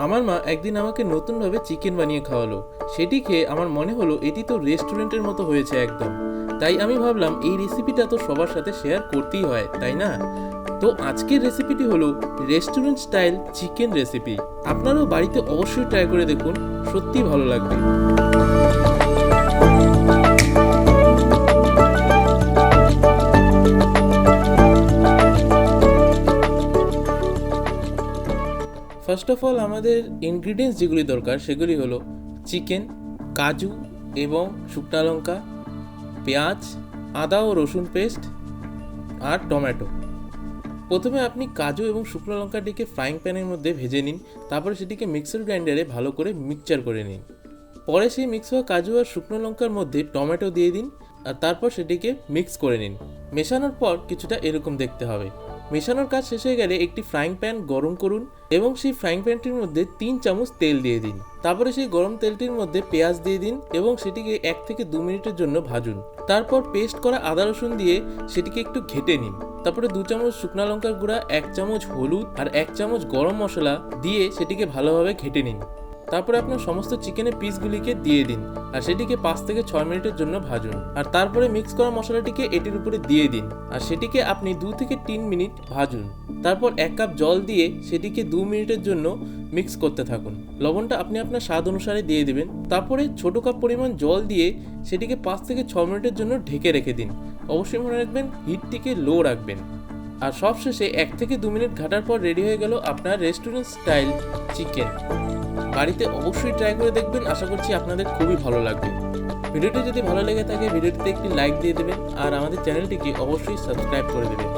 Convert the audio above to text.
আমার মা একদিন আমাকে নতুনভাবে চিকেন বানিয়ে খাওয়ালো। সেটি খেয়ে আমার মনে হলো এটি তো রেস্টুরেন্টের মতো হয়েছে একদম। তাই আমি ভাবলাম এই রেসিপিটা তো সবার সাথে শেয়ার করতেই হয়, তাই না? তো আজকের রেসিপিটি হলো রেস্টুরেন্ট স্টাইল চিকেন রেসিপি। আপনারাও বাড়িতে অবশ্যই ট্রাই করে দেখুন, সত্যিই ভালো লাগবে। ফার্স্ট অফ অল আমাদের ইনগ্রিডিয়েন্টস যেগুলি দরকার সেগুলি হলো চিকেন, কাজু এবং শুকনো লঙ্কা, পেঁয়াজ, আদা ও রসুন পেস্ট আর টমেটো। প্রথমে আপনি কাজু এবং শুকনো লঙ্কাটিকে ফ্রাইং প্যানের মধ্যে ভেজে নিন, তারপরে সেটিকে মিক্সার গ্রাইন্ডারে ভালো করে মিক্সচার করে নিন। পরে সেই মিক্স হওয়া কাজু আর শুকনো লঙ্কার মধ্যে টমেটো দিয়ে দিন আর তারপর সেটিকে মিক্স করে নিন। মেশানোর পর কিছুটা এরকম দেখতে হবে। মেশানোর কাজ শেষ হয়ে গেলে একটি ফ্রাইং প্যান গরম করুন এবং সেই ফ্রাইং প্যানটির মধ্যে 3 চামচ তেল দিয়ে দিন। তারপরে সেই গরম তেলটির মধ্যে পেঁয়াজ দিয়ে দিন এবং সেটিকে 1 থেকে 2 মিনিটের জন্য ভাজুন। তারপর পেস্ট করা আদা রসুন দিয়ে সেটিকে একটু ঘেটে নিন। তারপরে 2 চামচ শুকনো লঙ্কার গুঁড়া, 1 চামচ হলুদ আর 1 চামচ গরম মশলা দিয়ে সেটিকে ভালোভাবে ঘেটে নিন। তারপরে আপনার সমস্ত চিকেনের পিসগুলিকে দিয়ে দিন আর সেটিকে 5 থেকে 6 মিনিটের জন্য ভাজুন। আর তারপরে মিক্স করা মশলাটিকে এটির উপরে দিয়ে দিন আর সেটিকে আপনি 2 থেকে 3 মিনিট ভাজুন। তারপর 1 কাপ জল দিয়ে সেটিকে 2 মিনিটের জন্য মিক্স করতে থাকুন। লবণটা আপনি আপনার স্বাদ অনুসারে দিয়ে দেবেন। তারপরে ছোটো কাপ পরিমাণ জল দিয়ে সেটিকে 5 থেকে 6 মিনিটের জন্য ঢেকে রেখে দিন। অবশ্যই মনে রাখবেন হিটটিকে লো রাখবেন। আর সবশেষে 1 থেকে 2 মিনিট ঘাটার পর রেডি হয়ে গেল আপনার রেস্টুরেন্ট স্টাইল চিকেন। বাড়িতে অবশ্যই ট্রাই করে দেখবেন, আশা করছি আপনাদের খুবই ভালো লাগবে। ভিডিওটি যদি ভালো লেগে থাকে ভিডিওটিতে একটি লাইক দিয়ে দেবেন আর আমাদের চ্যানেলটিকে অবশ্যই সাবস্ক্রাইব করে দেবেন।